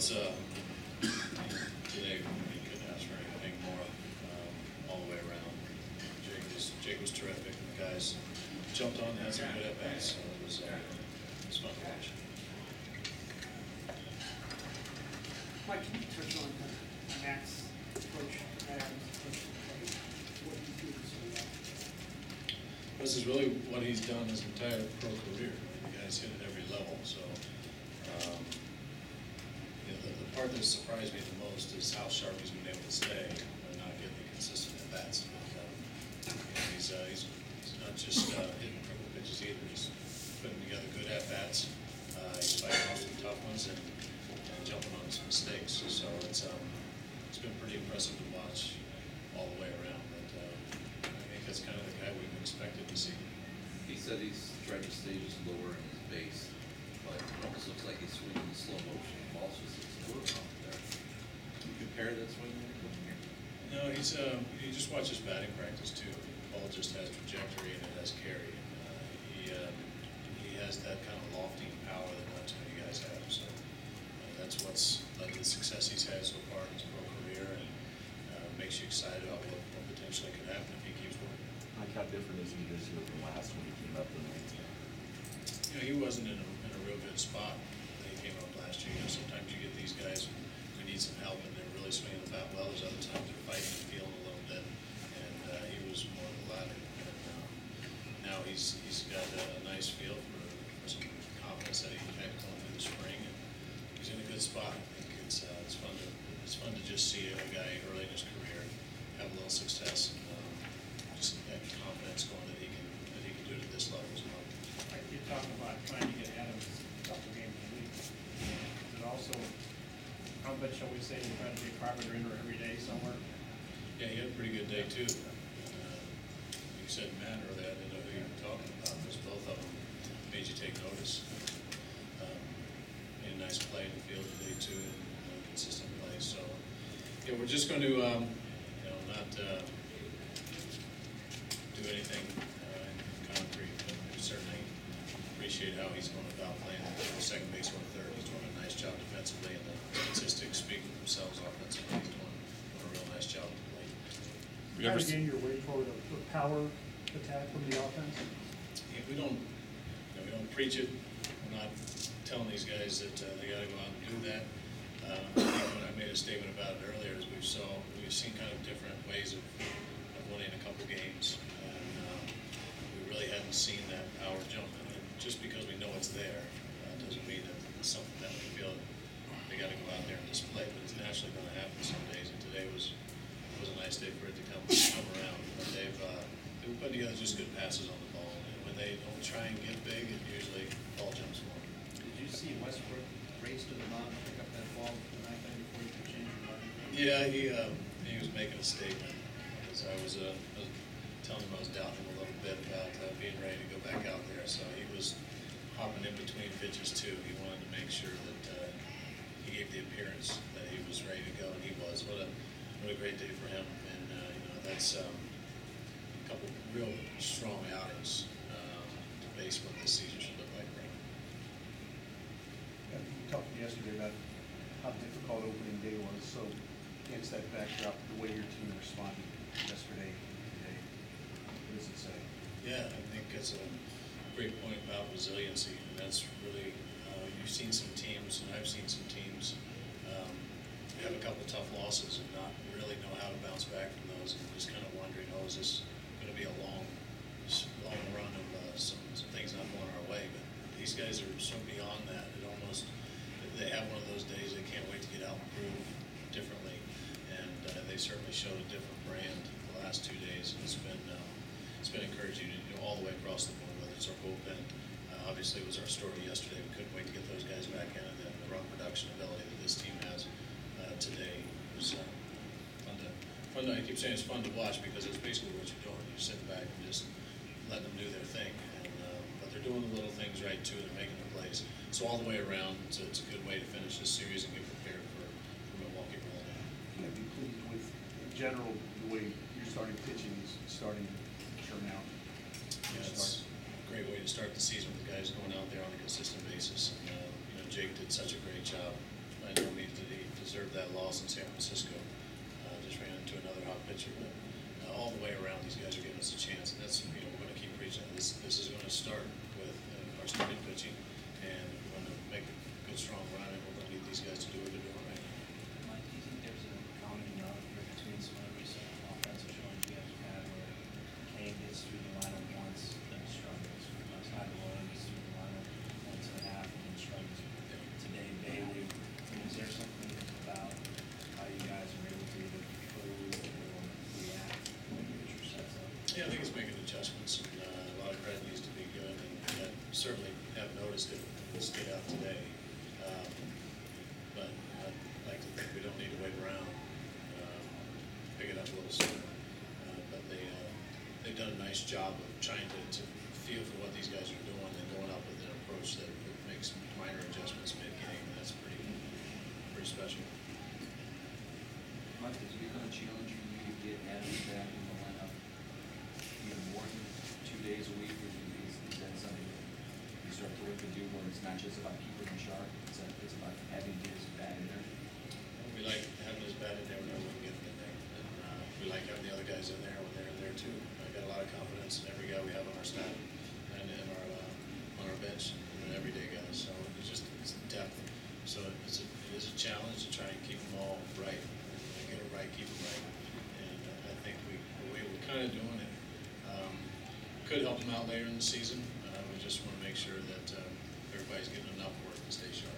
it's today we couldn't ask for anything more all the way around. Jake was terrific. The guys jumped on, had some good at bats. So it was fun to watch. Mike, can you touch on Matt's approach, Adams' approach, what he did so well? This is really what he's done his entire pro career. The guy's hit at every level. So the part that surprised me the most is how sharp he's been able to stay and not getting the consistent at bats. He's not just hitting triple pitches either. He's putting together good at bats. He's fighting off some tough ones and jumping on some mistakes. So it's been pretty impressive to watch all the way around. But I think that's kind of the guy we've expected to see. He said he's tried to stay just lower in his base, but it almost looks like he's swinging in slow motion. The ball's just exploding out there. Can you compare that swing when you come here? No, you just watch his batting practice too. The ball just has trajectory and it has carry. He has that kind of lofty power that not too many guys have. So that's what's led to the success he's had so far in his pro career, and makes you excited about what potentially could happen if he keeps working. Like, how different is he this year from last when he came up in the He wasn't in a real good spot when he came up last year. Sometimes you get these guys who need some help and they're really swinging the bat well. There's other times they're fighting and feeling a little bit, and he was more of the latter. And now he's got a nice feel for some confidence that he had going through the spring, and he's in a good spot. I think it's fun to just see a guy early in his career have a little success, and just that confidence going that he can do it at this level as well. Like you're talking about trying to get Adams a couple games a week. Is it also, how much shall we say, you're trying to get Carpenter in every day somewhere? Yeah, he had a pretty good day too. You said Matt earlier, I didn't know who you were talking about, because both of them made you take notice. Made a nice play in the field today too, and consistent play. So yeah, we're just going to not do anything in concrete, but we certainly appreciate how he's going about playing second base or third. He's doing a nice job defensively, and the statistics speak for themselves offensively. He's doing a real nice job at the plate. Kind of gain your way for the power attack from the offense? Yeah, we don't preach it. We're not telling these guys that they got to go out and do that. When I made a statement about it earlier, is we've seen kind of different ways of winning a couple games, and we really haven't seen that power jump. And just because we know it's there doesn't mean that it's something that we feel they got to go out there and display. But it's naturally going to happen some days, and today was a nice day for it to come around. But they've put together just good passes on the ball, and when they don't try and get big, it usually ball jumps for them. Did you see Westbrook race to the mound, pick up that ball the night before you could change your mind? Yeah, he was making a statement. Because I was telling him I was doubting him a little bit about being ready to go back out there. So he was hopping in between pitches too. He wanted to make sure that he gave the appearance that he was ready to go, and he was. What a great day for him. And that's a couple real strong outings to base what this season should look like for him. You talked yesterday about how difficult opening day was, so against that backdrop, the way your team responded yesterday and today, what does it say? Yeah, I think it's a great point about resiliency, and that's really, you've seen some teams, and I've seen some teams have a couple tough losses and not really know how to bounce back from those, and just kind of wondering, is this going to be a long run of some things not going our way? But these guys are so beyond that. They have one of those days they can't wait to get out and prove differently, and they certainly showed a different brand the last 2 days, and it's been encouraging all the way across the board, whether it's our bullpen. Obviously, it was our story yesterday. We couldn't wait to get those guys back in, and then the run production ability that this team has today was fun to, I keep saying it's fun to watch because it's basically what you're doing. You're sitting back and just letting them do their thing, but they're doing the little things right too. They're making the plays. So all the way around, it's a good way to finish this series and get prepared for Milwaukee rolling in. Can I be pleased with, in general, the way your starting pitching is starting to turn out? Yeah, it's a great way to start the season with the guys going out there on a consistent basis. And Jake did such a great job by no means did he deserve that loss in San Francisco. Just ran into another hot pitcher, but all the way around, these guys are giving us a chance, and that's, we're gonna keep preaching. This is gonna start with our starting pitching, and we're gonna make a good, strong run, and we're gonna need these guys to do what they're doing right. Mike, do you think there's a common denominator between some of the recent offensive showings you guys have had where Kane gets through the lineup once, then struggles? Last night, Roy gets through the lineup once and a half, and then struggles. Today, Bailey, I mean, is there something about how you guys are able to either improve or react when the pitcher sets up? Yeah, I think it's making adjustments, and a lot of credit needs to be given, and I certainly have noticed it stood out today. But I'd like to think we don't need to wait around, pick it up a little sooner. But they've done a nice job of trying to feel for what these guys are doing and going up with an approach that makes minor adjustments mid-game, and that's pretty special. Mike, is it become a challenge for you to get Adams back in the lineup, more than 2 days a week, or is that something you start to look to do when it's not just about keeping him sharp, it's about having his bat in there? We like having his bat in there whenever we can get him in there, and we like having the other guys in there when they're in there too. I got a lot of confidence in every guy we have on our staff and on our bench, and everyday guys, so it's depth. So it is a challenge to try and keep them all right. Get it right, keep it right. And I think the way we're kind of doing it, could help them out later in the season. We just want to make sure that everybody's getting enough work to stay sharp.